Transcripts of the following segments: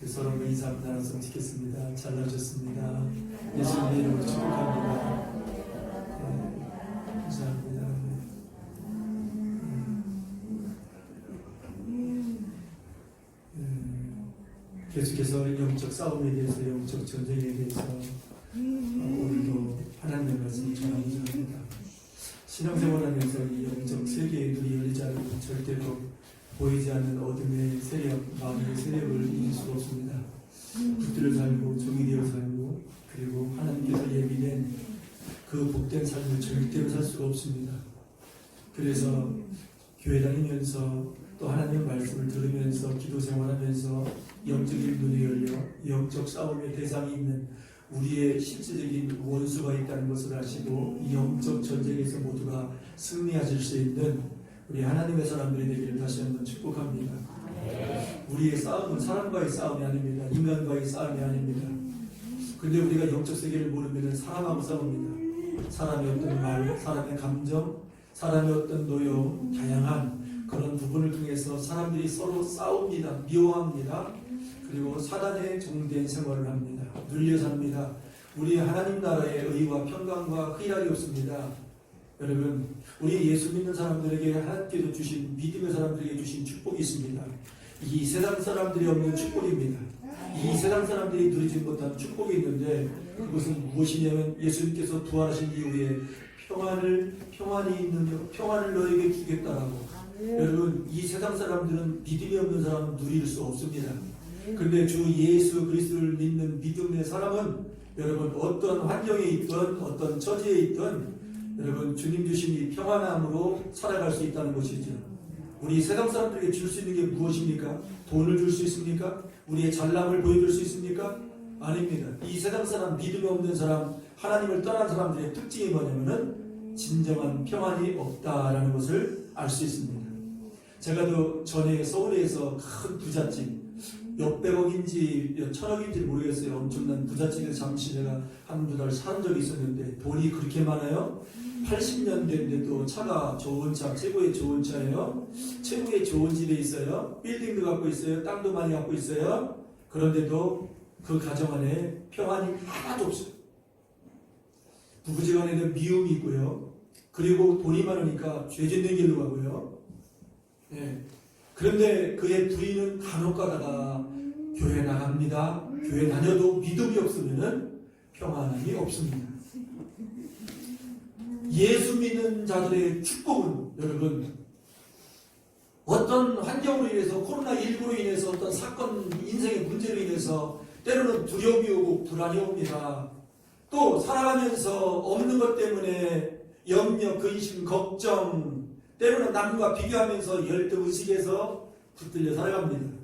서로 인사 나눠서 지켰습니다. 잘나셨습니다. 예수님의 이름으로 축복합니다. 감사합니다. 계속해서 영적 싸움에 대해서, 영적 전쟁에 대해서 오늘도 하나님의 말씀을 전하고자 합니다. 신앙생활하면서 이 영적 세계의 눈이 열리지 않으면 절대로 보이지 않는 어둠의 세력, 마귀의 세력을 이길 수 없습니다. 붙들어 살고 종이 되어 살고 그리고 하나님께서 예비된 그 복된 삶을 절대로 살 수가 없습니다. 그래서 교회 다니면서 또 하나님의 말씀을 들으면서 기도 생활하면서 영적인 눈이 열려 영적 싸움의 대상이 있는 우리의 실질적인 원수가 있다는 것을 아시고 이 영적 전쟁에서 모두가 승리하실 수 있는 우리 하나님의 사람들이 되기를 다시 한번 축복합니다. 우리의 싸움은 사람과의 싸움이 아닙니다. 인간과의 싸움이 아닙니다. 근데 우리가 영적 세계를 모르면 사람하고 싸웁니다. 사람의 어떤 말, 사람의 감정, 사람의 어떤 노력, 다양한 그런 부분을 통해서 사람들이 서로 싸웁니다. 미워합니다. 그리고 사단의 종된 생활을 합니다. 눌려 삽니다. 우리 하나님 나라의 의와 평강과 희락이 없습니다. 여러분, 우리 예수 믿는 사람들에게 하나님께서 주신, 믿음의 사람들에게 주신 축복이 있습니다. 이 세상 사람들이 없는 축복입니다. 이 세상 사람들이 누리지 못한 축복이 있는데 그것은 무엇이냐면 예수님께서 부활하신 이후에 평안을 너에게 주겠다라고. 여러분, 이 세상 사람들은 믿음이 없는 사람은 누릴 수 없습니다. 그런데 주 예수 그리스도를 믿는 믿음의 사람은 여러분 어떤 환경에 있든 어떤 처지에 있든 여러분 주님 주신 이 평안함으로 살아갈 수 있다는 것이죠. 우리 세상 사람들에게 줄 수 있는 게 무엇입니까? 돈을 줄 수 있습니까? 우리의 잘남을 보여줄 수 있습니까? 아닙니다. 이 세상 사람, 믿음이 없는 사람, 하나님을 떠난 사람들의 특징이 뭐냐면은 진정한 평안이 없다라는 것을 알 수 있습니다. 제가 전에 서울에서 큰 부잣집, 몇백억인지 천억인지 모르겠어요. 엄청난 부잣집에 잠시 내가 한두 달 산 적이 있었는데 돈이 그렇게 많아요? 80년대인데도 차가 좋은 차, 최고의 좋은 차예요. 최고의 좋은 집에 있어요. 빌딩도 갖고 있어요. 땅도 많이 갖고 있어요. 그런데도 그 가정 안에 평안이 하나도 없어요. 부부지간에는 미움이 있고요. 그리고 돈이 많으니까 죄 짓는 길로 가고요. 예. 그런데 그의 부인은 간혹 가다가 교회 나갑니다. 교회 다녀도 믿음이 없으면 평안함이 없습니다. 예수 믿는 자들의 축복은 여러분 어떤 환경으로 인해서 코로나19로 인해서 어떤 사건, 인생의 문제로 인해서 때로는 두려움이 오고 불안이 옵니다. 또 살아가면서 없는 것 때문에 염려, 근심, 걱정, 때로는 남과 비교하면서 열등의식에서 붙들려 살아갑니다.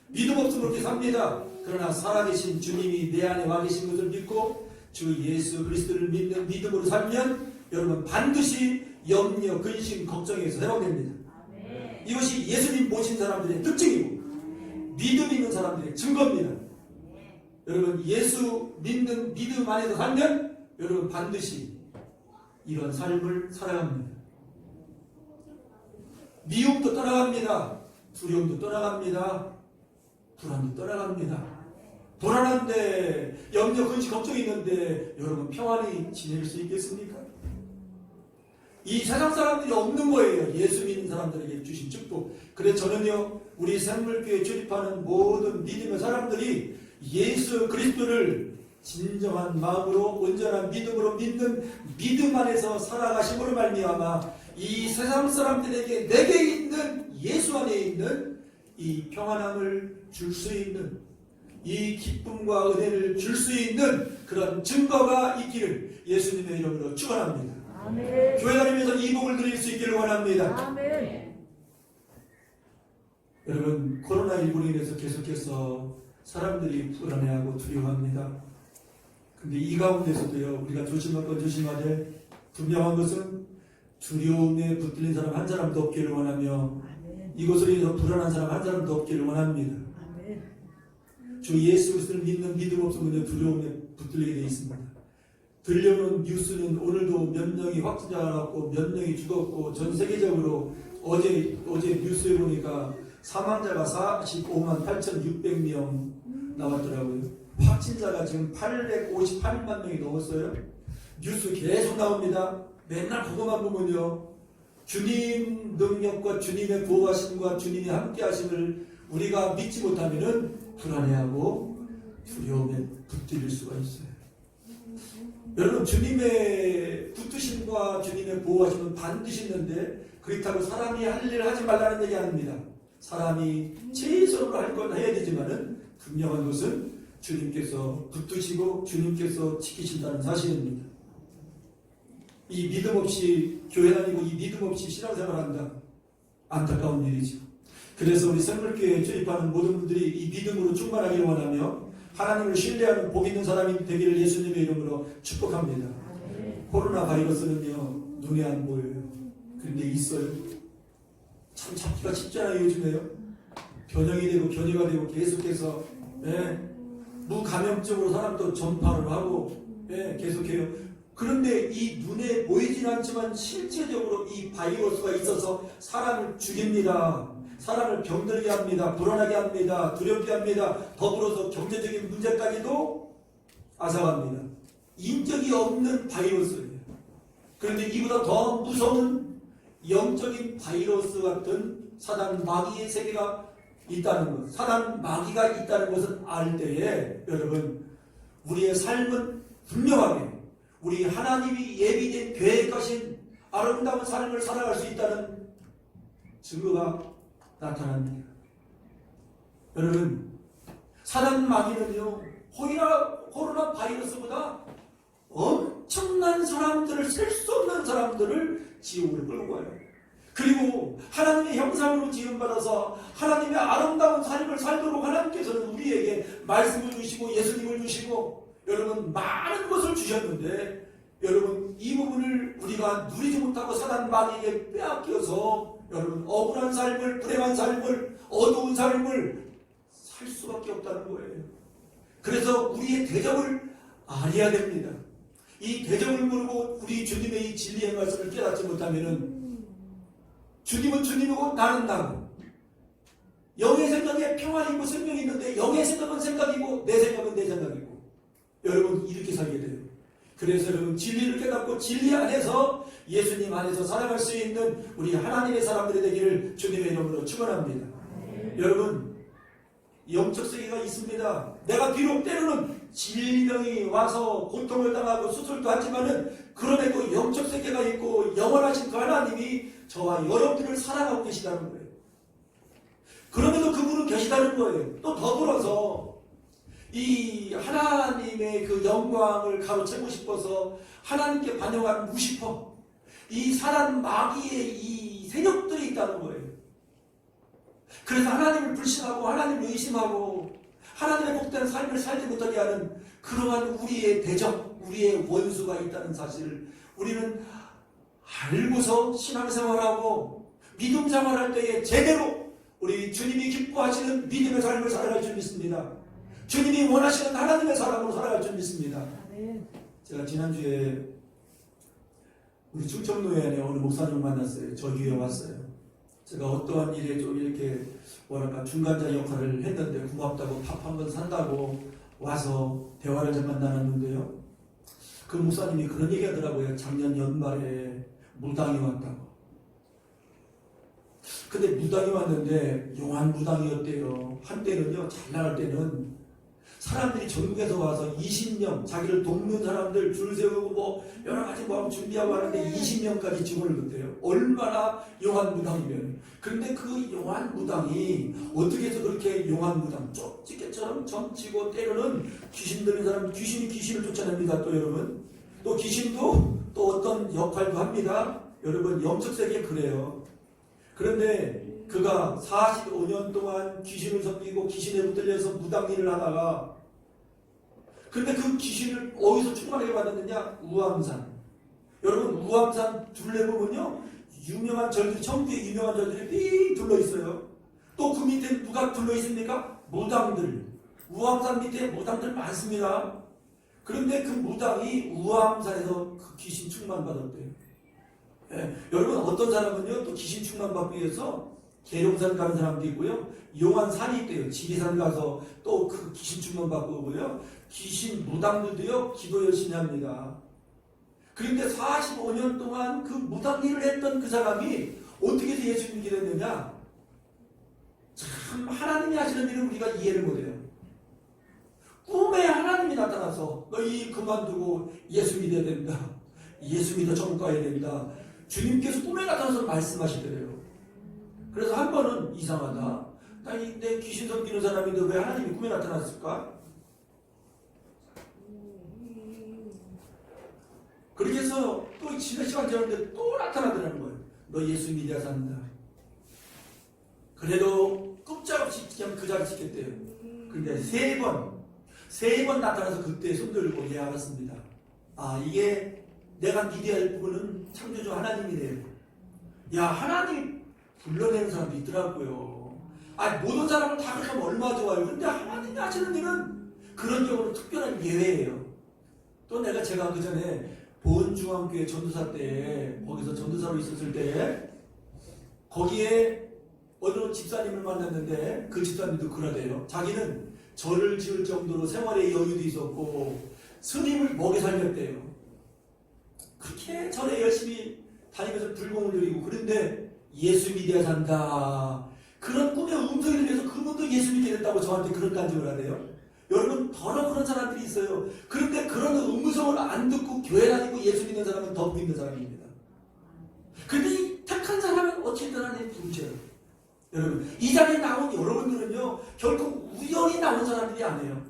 믿음 없으면 그렇게 삽니다. 그러나 살아계신 주님이 내 안에 와 계신 것을 믿고 주 예수 그리스도를 믿는 믿음으로 살면 여러분 반드시 염려, 근심, 걱정에서 해방됩니다. 이것이 예수님 모신 사람들의 특징이고 믿음 있는 사람들의 증거입니다. 여러분 예수 믿는 믿음 안에서 살면 여러분 반드시 이런 삶을 살아갑니다. 미움도 떠나갑니다. 두려움도 떠나갑니다. 불안도 떠나갑니다. 불안한데 염려, 근심, 걱정이 있는데 여러분 평안히 지낼 수 있겠습니까? 이 세상 사람들이 없는 거예요. 예수 믿는 사람들에게 주신 축복. 그래서 저는요 우리 생물교회 출입하는 모든 믿음의 사람들이 예수 그리스도를 진정한 마음으로 온전한 믿음으로 믿는 믿음 안에서 살아가심으로 말미암아 이 세상 사람들에게 내게 있는 예수 안에 있는 이 평안함을 줄 수 있는 이 기쁨과 은혜를 줄 수 있는 그런 증거가 있기를 예수님의 이름으로 축원합니다. 아멘. 교회 다니면서 이 복을 드릴 수 있기를 원합니다. 아멘. 여러분 코로나19로 인해서 계속해서 사람들이 불안해하고 두려워합니다. 근데 이 가운데서도요 우리가 조심할 건 조심하되 분명한 것은 두려움에 붙들린 사람 한 사람도 없기를 원하며 이것으로 인해서 불안한 사람 한 사람도 없기를 원합니다. 주 예수 그리스도를 믿는 믿음 없으면 두려움에 붙들리게 되어 있습니다. 들려오는 뉴스는 오늘도 몇 명이 확진자가 났고 몇 명이 죽었고 전 세계적으로 어제 뉴스에 보니까 사망자가 45만 8,600명 나왔더라고요. 확진자가 지금 858만 명이 넘었어요. 뉴스 계속 나옵니다. 맨날 그것만 보면요. 주님 능력과 주님의 구호하심과 주님이 함께 하심을 우리가 믿지 못하면은 불안해하고 두려움에 붙들릴 수가 있어요. 여러분, 주님의 붙드심과 주님의 보호하심은 반드시 있는데 그렇다고 사람이 할 일을 하지 말라는 얘기 아닙니다. 사람이 최선으로 할 건 해야 되지만은 분명한 것은 주님께서 붙드시고 주님께서 지키신다는 사실입니다. 이 믿음 없이 교회 다니고 이 믿음 없이 신앙생활한다. 안타까운 일이죠. 그래서 우리 생물교회에 출입하는 모든 분들이 이 믿음으로 충만하기를 원하며 하나님을 신뢰하는 복 있는 사람이 되기를 예수님의 이름으로 축복합니다. 코로나 바이러스는요, 눈에 안 보여요. 그런데 있어요. 참 잡기가 쉽지 않아요. 요즘에요. 변형이 되고 변이가 되고 계속해서 무감염증으로 사람도 전파를 하고 계속해요. 그런데 이 눈에 보이진 않지만 실제적으로 이 바이러스가 있어서 사람을 죽입니다. 사람을 병들게 합니다. 불안하게 합니다. 두렵게 합니다. 더불어서 경제적인 문제까지도 앗아갑니다. 인적이 없는 바이러스예요. 그런데 이보다 더 무서운 영적인 바이러스 같은 사단 마귀의 세계가 있다는 것, 사단 마귀가 있다는 것을 알 때에 여러분, 우리의 삶은 분명하게 우리 하나님이 예비된 계획하신 아름다운 삶을 살아갈 수 있다는 증거가 나타납니다. 여러분, 사단 마귀는요, 코로나 바이러스보다 엄청난 사람들을, 셀 수 없는 사람들을 지옥으로 끌고 가요. 그리고 하나님의 형상으로 지음받아서 하나님의 아름다운 삶을 살도록 하나님께서는 우리에게 말씀을 주시고 예수님을 주시고 여러분 많은 것을 주셨는데 여러분 이 부분을 우리가 누리지 못하고 사단 마귀에게 빼앗겨서 여러분 억울한 삶을, 불행한 삶을, 어두운 삶을 살 수밖에 없다는 거예요. 그래서 우리의 대적을 알아야 됩니다. 이 대적을 모르고 우리 주님의 이 진리의 말씀을 깨닫지 못하면은 주님은 주님이고 나는 나고 영의 생각에 평안이고 생명이 있는데 영의 생각은 생각이고 내 생각은 내 생각이고 여러분 이렇게 살게 돼요. 그래서 여러분 진리를 깨닫고 진리 안에서 예수님 안에서 살아갈 수 있는 우리 하나님의 사람들이 되기를 주님의 이름으로 축원합니다. 여러분 영적 세계가 있습니다. 내가 비록 때로는 질병이 와서 고통을 당하고 수술도 하지만은 그럼에도 영적 세계가 있고 영원하신 그 하나님이 저와 여러분들을 사랑하고 계시다는 거예요. 그럼에도 그분은 계시다는 거예요. 또 더불어서 이 하나님의 그 영광을 가로채고 싶어서 하나님께 반영한 루시퍼, 이 사단 마귀의 이 세력들이 있다는 거예요. 그래서 하나님을 불신하고 하나님을 의심하고 하나님의 복된 삶을 살지 못하게 하는 그러한 우리의 대적, 우리의 원수가 있다는 사실을 우리는 알고서 신앙생활하고 믿음생활할 때에 제대로 우리 주님이 기뻐하시는 믿음의 삶을 살아갈 줄 믿습니다. 주님이 원하시는 하나님의 사람으로 살아갈 줄 믿습니다. 제가 지난주에 우리 충청노예안에 어느 목사님 만났어요. 저 교회에 왔어요. 제가 어떠한 일에 좀 이렇게 뭐랄까 중간자 역할을 했는데 고맙다고 밥 한 번 산다고 와서 대화를 잠깐 나눴는데요. 그 목사님이 그런 얘기 하더라고요. 작년 연말에 무당이 왔다고. 근데 무당이 왔는데 용한 무당이었대요. 한때는요, 잘 나갈 때는 사람들이 전국에서 와서 20명, 자기를 돕는 사람들 줄 세우고 뭐 여러 가지 뭐 준비하고 하는데 20명까지 지원을 넣대요. 얼마나 용한 무당이면. 그런데 그 용한 무당이 어떻게 해서 그렇게 용한 무당, 쪽지게처럼 점치고 때로는 귀신 들린 사람, 귀신이 귀신을 쫓아냅니다. 또 여러분. 또 귀신도 또 어떤 역할도 합니다. 여러분, 영적 세계에 그래요. 그런데 그가 45년 동안 귀신을 섬기고 귀신에 붙들려서 무당 일을 하다가 근데 그 귀신을 어디서 충만하게 받았느냐? 우암산. 여러분 우암산 둘레보면요 유명한 절들이 천국에 유명한 절들이 삥 둘러있어요. 또 그 밑에 누가 둘러있습니까? 무당들. 우암산 밑에 무당들 많습니다. 그런데 그 무당이 우암산에서 그 귀신 충만 받았대요. 예, 여러분 어떤 사람은요 또 귀신 충만 받기 위해서 계룡산 가는 사람도 있고요. 용안산이 있대요. 지리산 가서 또 그 귀신 충만 받고 오고요. 귀신 무당들도요. 기도 열심히 합니다. 그런데 45년 동안 그 무당 일을 했던 그 사람이 어떻게 해서 예수 믿게 됐느냐? 참 하나님이 하시는 일을 우리가 이해를 못해요. 꿈에 하나님이 나타나서 너희 그만두고 예수 믿어야 된다. 예수 믿어 천국 가야 된다. 주님께서 꿈에 나타나서 말씀하시더래요. 그래서 한 번은 이상하다. 아니 내 귀신 섬기는 사람인데 왜 하나님이 꿈에 나타났을까? 그렇게 해서 또 지난 시간 지났는데 또 나타나더라는 거예요. 너 예수 믿어야 산다. 그래도 꼼짝없이 그냥 그 자리 지켰대요. 근데 세 번 나타나서 그때 손들고 예 알았습니다. 아 이게 내가 믿어야 할 부분은 창조주 하나님이래요. 야 하나님 불러내는 사람도 있더라고요. 아 모든 사람을 다 그렇게 하면 얼마나 좋아요. 근데 하나님이 하시는 일은 그런 경우는 특별한 예외예요. 또 제가 그 전에 보은중앙교회 전도사 때 거기서 전도사로 있었을 때 거기에 어느 집사님을 만났는데 그 집사님도 그러대요. 자기는 절을 지을 정도로 생활의 여유도 있었고 스님을 먹여 살렸대요. 그렇게 절에 열심히 다니면서 불공을 드리고 그런데 예수 믿어야 산다. 그런 꿈의 음성을 위해서 그분도 예수 믿게 됐다고 저한테 그런 간증을 하네요. 여러분 더러 그런 사람들이 있어요. 그런데 그런 음성을 안 듣고 교회 다니고 예수 믿는 사람은 더 믿는 사람입니다. 그런데 이 택한 사람은 어쨌든 하나님 부르셔요. 여러분 이 자리에 나온 여러분들은요 결코 우연히 나온 사람들이 아니에요.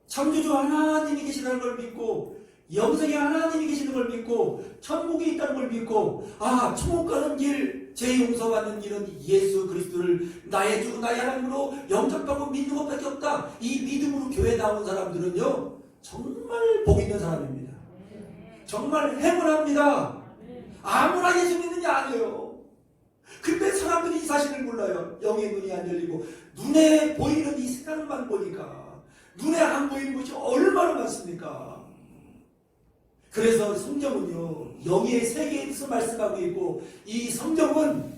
창조주 하나님이 계시다는 걸 믿고 영생에 하나님이 계시는 걸 믿고 천국이 있다는 걸 믿고 아 천국 가는 길 제 용서받는 길은 예수 그리스도를 나의 주 나의 하나님으로 영접하고 믿는 것밖에 없다. 이 믿음으로 교회 나온 사람들은요 정말 복 있는 사람입니다. 정말 행운합니다. 아무나 예수 믿느냐 아니에요. 근데 사람들이 이 사실을 몰라요. 영의 눈이 안 열리고 눈에 보이는 이 세상만 보니까 눈에 안 보이는 것이 얼마나 많습니까? 그래서 성경은요 영의 세계에서 말씀하고 있고 이 성경은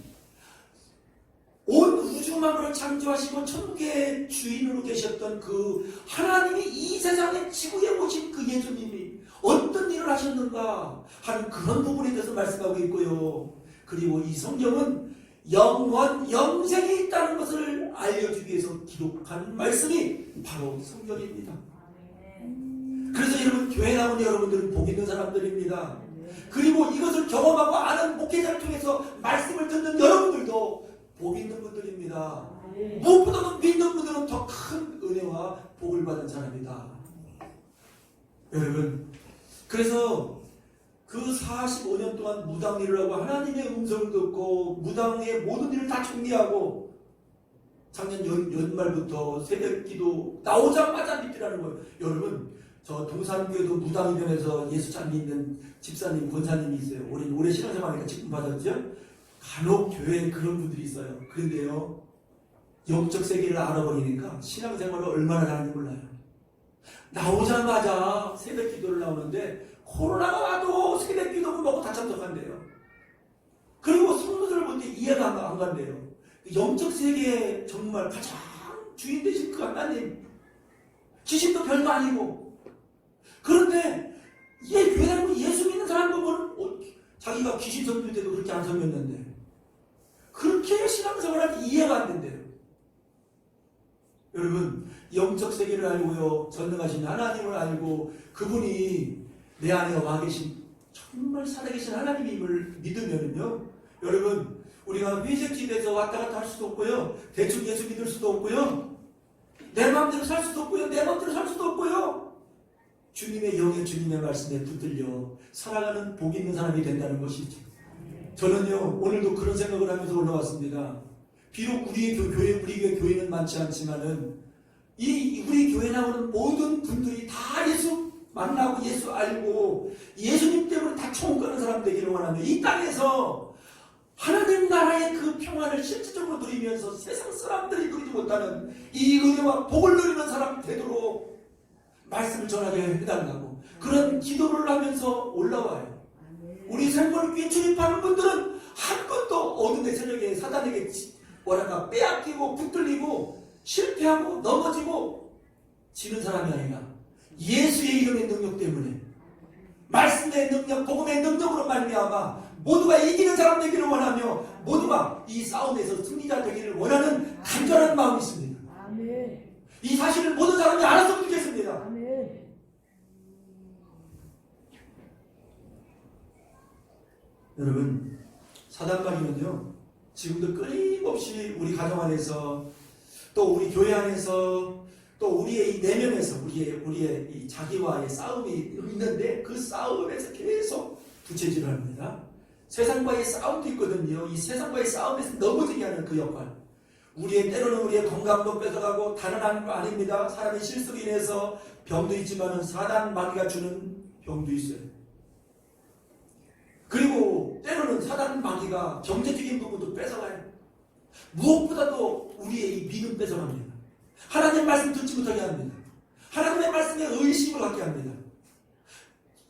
온 우주만물을 창조하시고 천국의 주인으로 계셨던 그 하나님이 이 세상에 지구에 오신 그 예수님이 어떤 일을 하셨는가 하는 그런 부분에 대해서 말씀하고 있고요. 그리고 이 성경은 영원 영생이 있다는 것을 알려주기 위해서 기록한 말씀이 바로 성경입니다. 그래서 여러분 교회 나온 여러분들은 복 있는 사람들입니다. 그리고 이것을 경험하고 아는 목회자를 통해서 말씀을 듣는 여러분들도 복 있는 분들입니다. 무엇보다도 믿는 분들은 더 큰 은혜와 복을 받은 사람이다. 여러분 그래서 그 45년 동안 무당 일을 하고 하나님의 음성을 듣고 무당의 모든 일을 다 정리하고 작년 연말부터 새벽기도 나오자마자 믿으라는 거예요. 여러분 저 동산교회도 무당이 되면서 예수 잘 믿는 집사님, 권사님이 있어요. 오래 신앙생활하니까 지금 받았죠? 간혹 교회에 그런 분들이 있어요. 그런데요, 영적 세계를 알아버리니까 신앙생활을 얼마나 잘하는지 몰라요. 나오자마자 새벽 기도를 나오는데 코로나가 와도 새벽 기도를 먹고 다 참석한대요. 그리고 성도들을 볼 때 이해가 안 간대요. 영적 세계에 정말 가장 주인 되신 그 하나님, 귀신도 별거 아니고 그런데 얘 교회 다니고 예수 믿는 사람 보면 자기가 귀신 섬길 때도 그렇게 안 섬겼는데 그렇게 신앙생활하면 이해가 안 된대요. 여러분 영적 세계를 알고요 전능하신 하나님을 알고 그분이 내 안에 와 계신 정말 살아계신 하나님임을 믿으면요 여러분 우리가 회색지대에서 왔다 갔다 할 수도 없고요 대충 예수 믿을 수도 없고요 내 마음대로 살 수도 없고요 내 마음대로 살 수도 없고요 주님의 영의 주님의 말씀에 붙들려 살아가는 복 있는 사람이 된다는 것이죠. 저는요 오늘도 그런 생각을 하면서 올라왔습니다. 비록 우리 교회는 많지 않지만은 우리 교회 나오는 모든 분들이 다 예수 만나고 예수 알고 예수님 때문에 다 천국 가는 사람 되기를 원하며 이 땅에서 하나님 나라의 그 평안을 실질적으로 누리면서 세상 사람들이 누리지 못하는 이 은혜와 복을 누리는 사람이 되도록 말씀을 전하게 해달라고 그런 기도를 하면서 올라와요. 우리 생물교회 출입하는 분들은 한 분도 어둠의 세력에 사단에게 뭐랄까 빼앗기고 붙들리고 실패하고 넘어지고 지는 사람이 아니라 예수의 이름의 능력 때문에 말씀의 능력, 복음의 능력으로 말미암아 모두가 이기는 사람 되기를 원하며 모두가 이 싸움에서 승리자 되기를 원하는 간절한 마음이 있습니다. 아멘. 이 사실을 모든 사람이 알았으면 좋겠습니다. 아멘. 여러분, 사단마귀는요 지금도 끊임없이 우리 가정 안에서 또 우리 교회 안에서 또 우리의 이 내면에서 우리의 이 자기와의 싸움이 있는데 그 싸움에서 계속 부채질을 합니다. 세상과의 싸움도 있거든요. 이 세상과의 싸움에서 넘어지게 하는 그 역할. 때로는 우리의 건강도 뺏어가고 다른 거 아닙니다. 사람의 실수로 인해서 병도 있지만은 사단 마귀가 주는 병도 있어요. 그리고 때로는 사단 마귀가 경제적인 부분도 뺏어가요. 무엇보다도 우리의 이 믿음 뺏어갑니다. 하나님의 말씀 듣지 못하게 합니다. 하나님의 말씀에 의심을 갖게 합니다.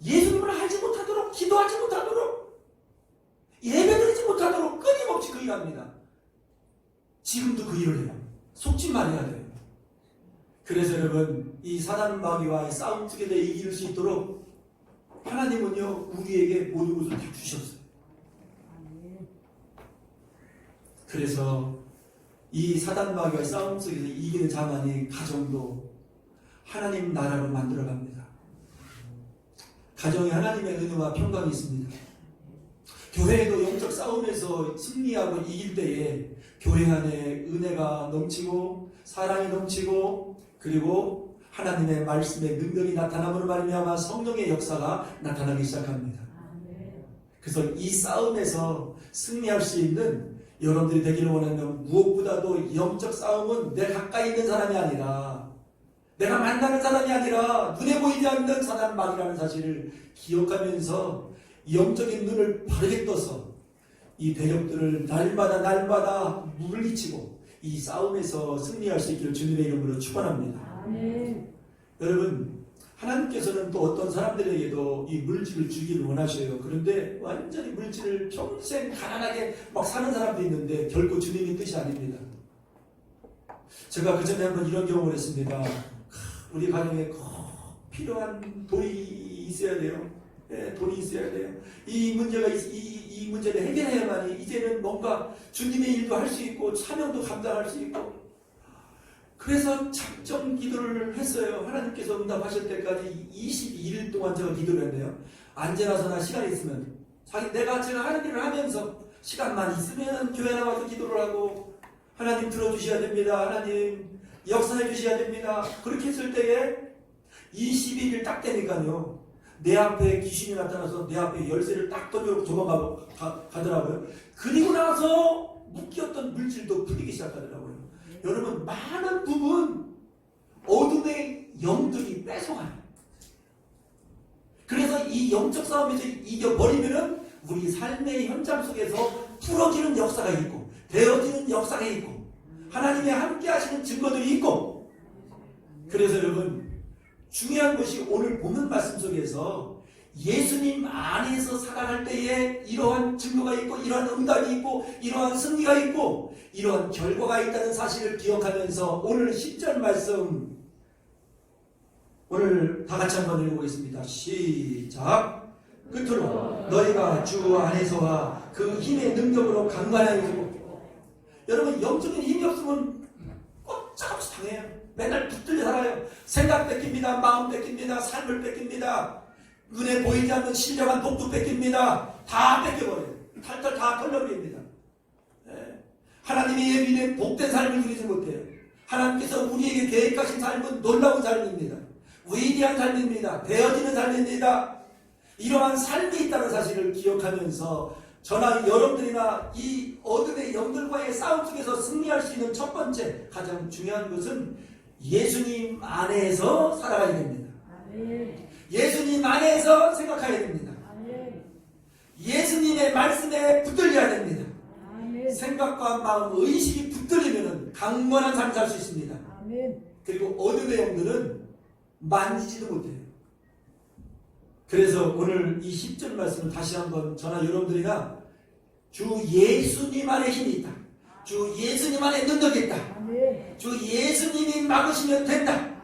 예수님을 알지 못하도록, 기도하지 못하도록, 예배드리지 못하도록 끊임없이 그 일합니다. 지금도 그 일을 해요. 속지 말아야 돼요. 그래서 여러분, 이 사단 마귀와의 싸움 속에서 이길 수 있도록 하나님은요 우리에게 모든 것을 다 주셨어요. 그래서 이 사단 마귀와의 싸움 속에서 이기는 자만이 가정도 하나님 나라로 만들어갑니다. 가정에 하나님의 은혜와 평강이 있습니다. 교회에도 영적 싸움에서 승리하고 이길 때에 교회 안에 은혜가 넘치고 사랑이 넘치고 그리고 하나님의 말씀의 능력이 나타남으로 말미암아 성령의 역사가 나타나기 시작합니다. 그래서 이 싸움에서 승리할 수 있는 여러분들이 되기를 원하는 무엇보다도 영적 싸움은 내 가까이 있는 사람이 아니라 내가 만나는 사람이 아니라 눈에 보이지 않는 사단 마귀라는 사실을 기억하면서 영적인 눈을 바르게 떠서 이 대적들을 날마다 물리치고 이 싸움에서 승리할 수 있기를 주님의 이름으로 축원합니다. 아멘. 여러분, 하나님께서는 또 어떤 사람들에게도 이 물질을 주기를 원하셔요. 그런데 완전히 물질을 평생 가난하게 막 사는 사람도 있는데 결코 주님의 뜻이 아닙니다. 제가 그전에 한번 이런 경험을 했습니다. 우리 가정에 꼭 필요한 돈이 있어야 돼요. 네, 돈이 있어야 돼요. 이 문제를 해결해야만이 이제는 뭔가 주님의 일도 할 수 있고 사명도 감당할 수 있고 그래서 작정 기도를 했어요. 하나님께서 응답하실 때까지 22일 동안 제가 기도를 했네요. 언제나서나 시간이 있으면 제가 하는 일을 하면서 시간만 있으면 교회 나와서 기도를 하고 하나님 들어주셔야 됩니다. 하나님 역사해 주셔야 됩니다. 그렇게 했을 때에 22일 딱 되니까요. 내 앞에 귀신이 나타나서 내 앞에 열쇠를 딱 던져 도망가더라고요. 그리고 나서 묶였던 물질도 풀리기 시작하더라고요. 여러분, 많은 부분 어둠의 영들이 뺏어가요. 그래서 이 영적 싸움에서 이겨버리면은 우리 삶의 현장 속에서 풀어지는 역사가 있고 되어지는 역사가 있고 하나님의 함께 하시는 증거들이 있고 그래서 여러분 중요한 것이 오늘 보는 말씀 속에서 예수님 안에서 살아갈 때에 이러한 증거가 있고 이러한 응답이 있고 이러한 승리가 있고 이러한 결과가 있다는 사실을 기억하면서 오늘 10절 말씀 오늘 다 같이 한번 읽어보겠습니다. 시작. 끝으로 너희가 주 안에서와 그 힘의 능력으로 강건하여지고 여러분 영적인 힘이 없으면 꼼짝없이 당해요. 맨날 붙들려 살아요. 생각 뺏깁니다. 마음 뺏깁니다. 삶을 뺏깁니다. 눈에 보이지 않는 신령한 복도 뺏깁니다. 다 뺏겨버려요. 탈탈 다 털려버립니다. 하나님이 예비된 복된 삶을 누리지 못해요. 하나님께서 우리에게 계획하신 삶은 놀라운 삶입니다. 위대한 삶입니다. 되어지는 삶입니다. 이러한 삶이 있다는 사실을 기억하면서 저나 여러분들이나 이 어둠의 영들과의 싸움 속에서 승리할 수 있는 첫 번째 가장 중요한 것은 예수님 안에서 살아가야 됩니다. 예수님 안에서 생각해야 됩니다. 예수님의 말씀에 붙들려야 됩니다. 생각과 마음, 의식이 붙들리면 강건한 삶을 살 수 있습니다. 그리고 어둠의 영들은 만지지도 못해요. 그래서 오늘 이 10절 말씀을 다시 한번 저나 여러분들이나 주 예수님 안에 힘이 있다. 주 예수님 안에 능력이 있다. 주 예수님이 막으시면 된다.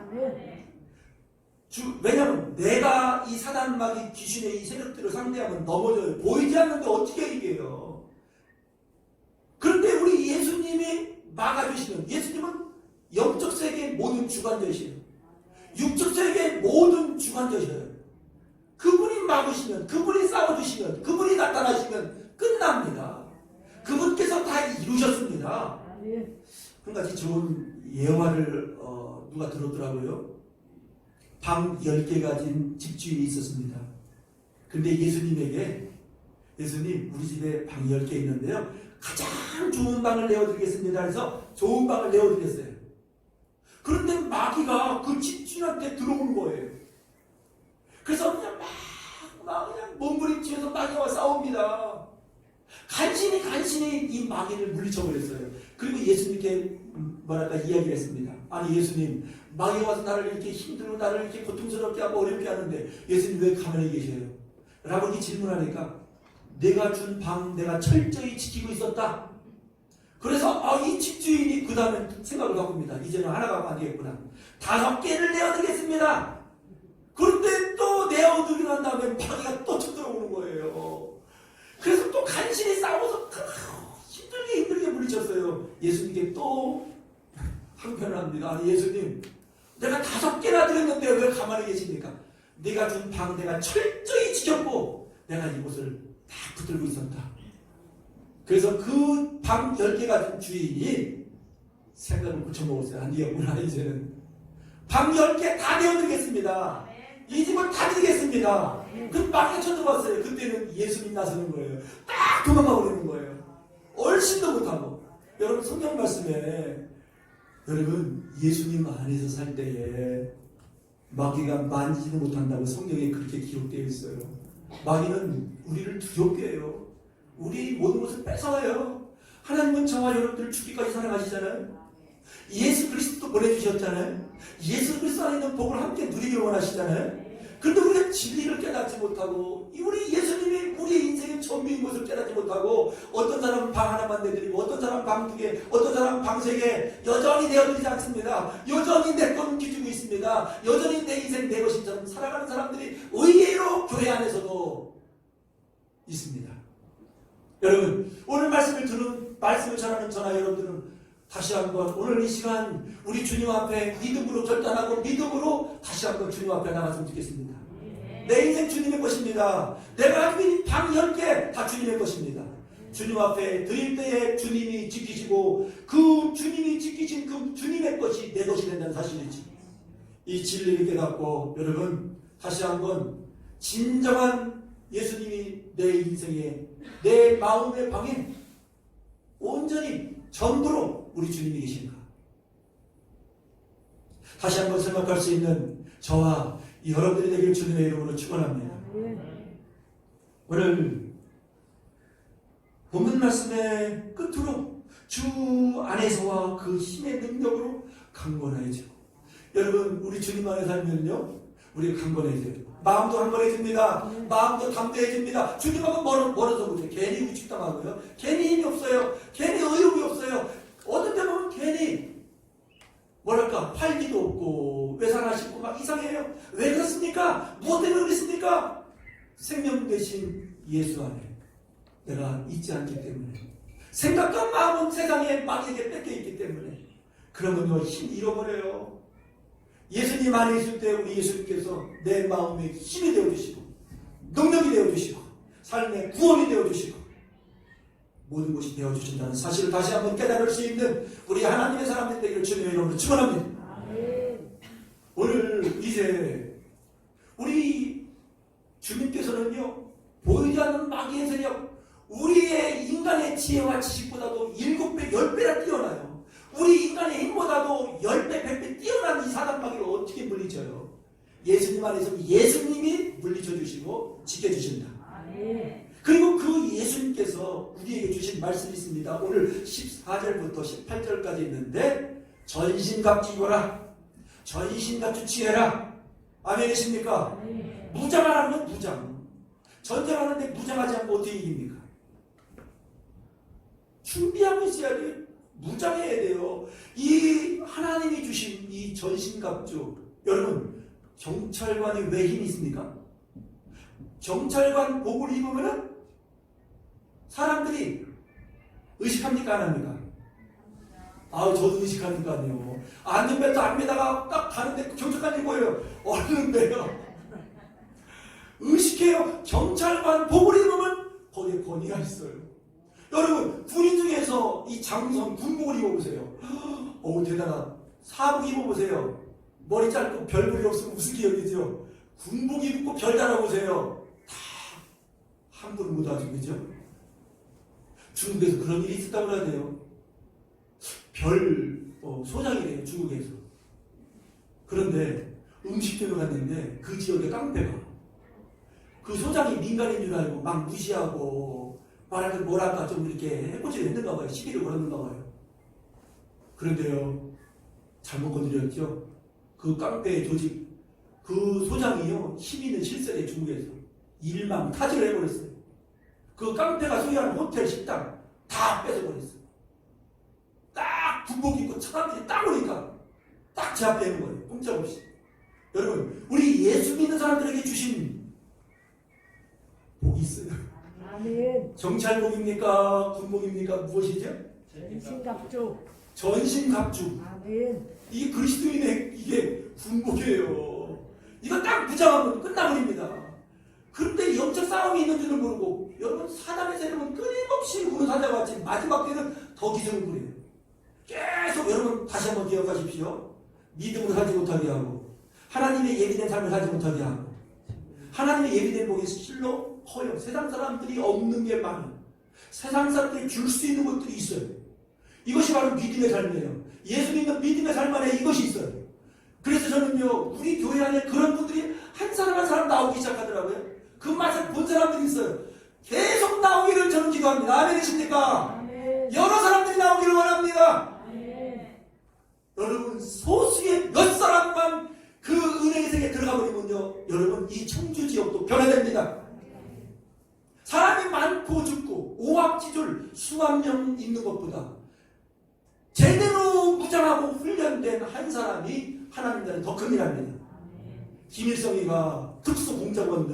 왜냐하면 내가 이 사단마귀 귀신의 이 세력들을 상대하면 넘어져요. 보이지 않는데 어떻게 이겨요? 그런데 우리 예수님이 막아주시면, 예수님은 영적 세계의 모든 주관자이시에요. 육적 세계의 모든 주관자이셔요. 그분이 막으시면, 그분이 싸워주시면, 그분이 나타나시면 끝납니다. 그분께서 다 이루셨습니다. 한 가지 좋은 예화를 누가 들었더라고요. 방 10개 가진 집주인이 있었습니다. 근데 예수님에게, 예수님 우리 집에 방 10개 있는데요, 가장 좋은 방을 내어드리겠습니다 해서 좋은 방을 내어드렸어요. 그런데 마귀가 그 집주인한테 들어오는 거예요. 그래서 그냥 그냥 몸부림치면서 마귀와 싸웁니다. 간신히 이 마귀를 물리쳐버렸어요. 그리고 예수님께 이야기를 했습니다. 아니 예수님, 마귀가 와서 나를 이렇게 힘들고 나를 이렇게 고통스럽게 하고 어렵게 하는데 예수님 왜 가만히 계셔요? 라고 이렇게 질문하니까 내가 준 방 내가 철저히 지키고 있었다. 그래서 이 집주인이 그 다음에 생각을 바꿉니다. 이제는 하나 갖고 안 되겠구나. 5개를 내어드리겠습니다. 그런데 또 내어드리고 난 다음에 마귀가 또 쳐들어오는 거예요. 그래서 또 간신히 싸워서 힘들게 물리쳤어요. 예수님께 또 항변을 합니다. 아니 예수님, 내가 5개나 드렸는데 왜 가만히 계십니까? 내가 준 방 내가 철저히 지켰고 내가 이곳을 다 붙들고 있었다. 그래서 그 방 10개 가진 주인이 생각을 고쳐먹었어요. 안 되겠구나, 이제는 방 10개 다 내어드리겠습니다. 이 집을 다 드리겠습니다. 그 마귀가 쳐들어왔어요. 그때는 예수님 나서는 거예요. 딱 도망가 버리는 거예요. 얼씬도 못하고. 여러분 성경 말씀에, 여러분 예수님 안에서 살 때에 마귀가 만지지도 못한다고 성경에 그렇게 기록되어 있어요. 마귀는 우리를 두렵게 해요. 우리 모든 것을 뺏어와요. 하나님은 저와 여러분들을 죽기까지 사랑하시잖아요. 예수 그리스도 보내주셨잖아요. 예수 그리스도 안에 있는 복을 함께 누리길 원하시잖아요. 그런데 우리가 진리를 깨닫지 못하고, 우리 예수님이 우리의 인생의 전부인 것을 깨닫지 못하고, 어떤 사람은 방 하나만 내드리고, 어떤 사람은 방 2개, 어떤 사람은 방 3개, 여전히 내어드리지 않습니다. 여전히 내 것은 기주고 있습니다. 여전히 내 인생 내 것인처럼 살아가는 사람들이 의외로 교회 안에서도 있습니다. 여러분, 오늘 말씀을 전하는 저나 여러분들은 다시 한번 오늘 이 시간 우리 주님 앞에 믿음으로 결단하고 믿음으로 다시 한번 주님 앞에 나갔으면 좋겠습니다. 내 인생 주님의 것입니다. 내가 가지고 있는 방 10개 다 주님의 것입니다. 주님 앞에 드릴 때에 주님이 지키시고 그 주님이 지키신 그 주님의 것이 내 것이 된다는 사실이지. 이 진리를 깨닫고 여러분 다시 한번 진정한 예수님이 내 인생에 내 마음의 방에 온전히 전부로 우리 주님이 계신가? 다시 한번 생각할 수 있는 저와 여러분들이 되길 주님의 이름으로 축원합니다. 오늘 본문 말씀의 끝으로 주 안에서와 그 힘의 능력으로 강건해지고, 여러분 우리 주님 안에 살면요 우리가 강건해져요. 마음도 강건해집니다. 마음도 담대해집니다. 주님하고 멀어서 보세요. 괜히 우직당하고요. 괜히 힘이 없어요. 괜히 의욕이 없어요. 어떤 때 보면 괜히 활기도 없고 외상하시고 막 이상해요. 왜 그렇습니까? 무엇 때문에 그렇습니까? 생명 대신 예수 안에 내가 있지 않기 때문에, 생각과 마음은 세상에 마귀에게 뺏겨있기 때문에 그러면요 힘 잃어버려요. 예수님 안에 있을 때 우리 예수님께서 내 마음에 힘이 되어주시고 능력이 되어주시고 삶의 구원이 되어주시고 모든 것이 되어주신다는 사실을 다시 한번 깨달을 수 있는 우리 하나님의 사람들 되기를 주님의 이름으로 축원합니다. 오늘 이제 우리 주님께서는요 보이지 않는 마귀의 세력, 우리의 인간의 지혜와 지식보다도 7배, 10배나 뛰어나요. 우리 인간의 힘보다도 10배, 100배 뛰어난 이 사단 마귀를 어떻게 물리쳐요? 예수님 안에서 예수님이 물리쳐 주시고 지켜주신다. 그리고 그 예수님께서 우리에게 주신 말씀이 있습니다. 오늘 14절부터 18절까지 있는데, 전신갑주거라, 전신갑주 취해라. 아멘이십니까? 무장하라는 건 무장. 전쟁하는데 무장하지 않고 어떻게 이깁니까? 준비하고 있어야 돼요. 무장해야 돼요. 이 하나님이 주신 이 전신갑주, 여러분 경찰관이 왜 힘이 있습니까? 경찰관 복을 입으면은 사람들이 의식합니까 안 합니까? 아우 저도 의식하니까요. 안전벨트 안 매다가 딱 가는데 경찰관이 뭐예요? 얼른 매요. 의식해요. 경찰관 복을 입으면 거기에 권위가 있어요. 여러분 군인 중에서 이 장성 군복을 입어보세요. 어우 대단하다. 사복 입어보세요. 머리 짧고 별볼이 없으면 무슨 기억이죠? 군복 입고 별 달아보세요. 다 함부로 못 하죠. 그죠? 중국에서 그런 일이 있었다고 그래야 돼요. 별 소장이래요. 중국에서. 그런데 음식점에 갔는데 그 지역에 깡패가 그 소장이 민간인 줄 알고 막 무시하고 말하는 뭐랄까 좀 이렇게 해코지를 했는가 봐요. 시비를 걸었는가 봐요. 그런데요 잘못 건드렸죠. 그 깡패 조직 그 소장이요 힘 있는 실세대 중국에서 일망 타지를 해버렸어요. 그 깡패가 소유하는 호텔 식당 다 뺏어버렸어요. 딱 군복 입고 사람들이 딱 오니까 딱 제 앞에 있는 거예요. 꼼짝없이. 여러분 우리 예수 믿는 사람들에게 주신 복이 있어요. 아멘. 경찰복입니까? 군복입니까? 무엇이죠? 전신갑주. 전신갑주. 아멘. 이게 그리스도인의 이게 군복이에요. 이거 딱 무장하면 끝나버립니다. 그런데 영적 싸움이 있는 줄을 모르고 여러분 사단의 세력은 끊임없이 우는 사자와 같이 마지막 때는 더 기승을 부려요. 계속 여러분 다시 한번 기억하십시오. 믿음으로 살지 못하게 하고 하나님의 예비된 삶을 살지 못하게 하고 하나님의 예비된 복이 실로 커요. 세상 사람들이 없는 게 많아요. 세상 사람들이 줄 수 있는 것들이 있어요. 이것이 바로 믿음의 삶이에요. 예수 믿는 믿음의 삶 안에 이것이 있어요. 그래서 저는요 우리 교회 안에 그런 분들이 한 사람 한 사람 나오기 시작하더라고요. 그 맛을 본 사람들이 있어요. 계속 나오기를 저는 기도합니다. 아멘이십니까? 아멘. 여러 사람들이 나오기를 원합니다. 아멘. 여러분 소수의 몇 사람만 그 은혜의 세계에 들어가 버리면요 여러분 이 청주 지역도 변화됩니다. 사람이 많고 죽고 오합지졸 수만 명 있는 것보다 제대로 무장하고 훈련된 한 사람이 하나님 나라에 더 큰일합니다. 김일성이가 특수공작원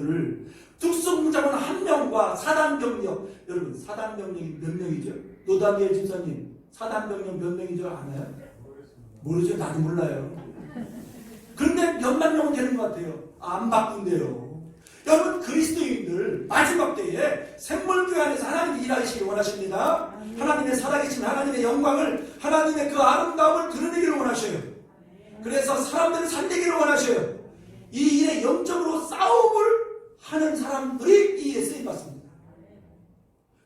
한 명과 사단병력, 여러분 사단병력이 몇 명이죠? 노다니엘 집사님 사단병력 몇 명인 줄 아나요? 모르죠. 나도 몰라요. 그런데 몇만 명은 되는 것 같아요. 안 바꾼대요. 여러분 그리스도인들 마지막 때에 생물교회 안에서 하나님이 일하시길 원하십니다. 하나님의 살아계신 하나님의 영광을 하나님의 그 아름다움을 드러내기를 원하셔요. 그래서 사람들을 살리기를 원하셔요. 이 일에 영적으로 싸움을 하는 사람들이 이 일에 쓰임받습니다.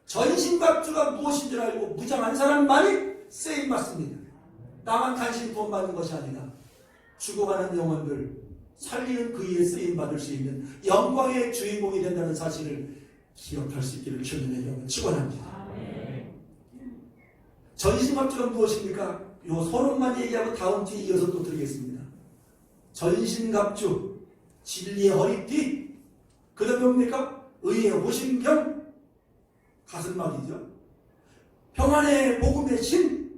전신갑주가 무엇인 줄 알고 무장한 사람만이 쓰임받습니다. 나만 간신히 돈 받는 것이 아니라 죽어가는 영혼들 살리는 그 일에 쓰임받을 수 있는 영광의 주인공이 된다는 사실을 기억할 수 있기를 주님의 이름으로 축원합니다. 전신갑주가 무엇입니까? 요 서론만 얘기하고 다음 주에 이어서 또 드리겠습니다. 전신갑주, 진리의 허리띠, 그 다음에 뭡니까? 의의 호심경, 가슴막이죠. 평안의 복음의 신,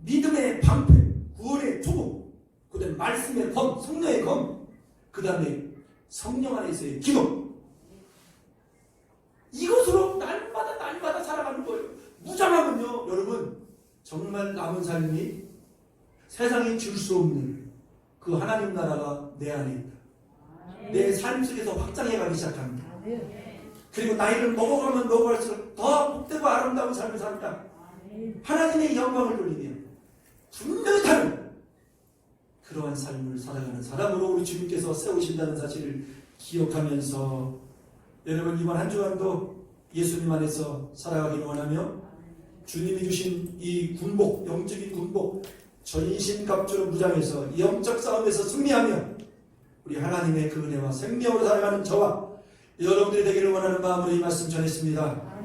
믿음의 방패, 구원의 투구, 그 다음에 말씀의 검, 성령의 검, 그 다음에 성령 안에서의 기도. 이것으로 날마다 살아가는 거예요. 무장하면요, 여러분, 정말 남은 삶이 세상이 줄 수 없는 그 하나님 나라가 내 안에 있다. 내 삶 속에서 확장해가기 시작합니다. 그리고 나이를 먹어가면 먹어갈수록 더 복되고 아름다운 삶을 산다. 하나님의 영광을 돌리며 분명히 다른 그러한 삶을 살아가는 사람으로 우리 주님께서 세우신다는 사실을 기억하면서 여러분 이번 한 주간도 예수님 안에서 살아가기를 원하며 주님이 주신 이 군복, 영적인 군복, 전신갑주로 무장해서 영적 싸움에서 승리하며 우리 하나님의 그 은혜와 생명으로 살아가는 저와 여러분들이 되기를 원하는 마음으로 이 말씀 전했습니다.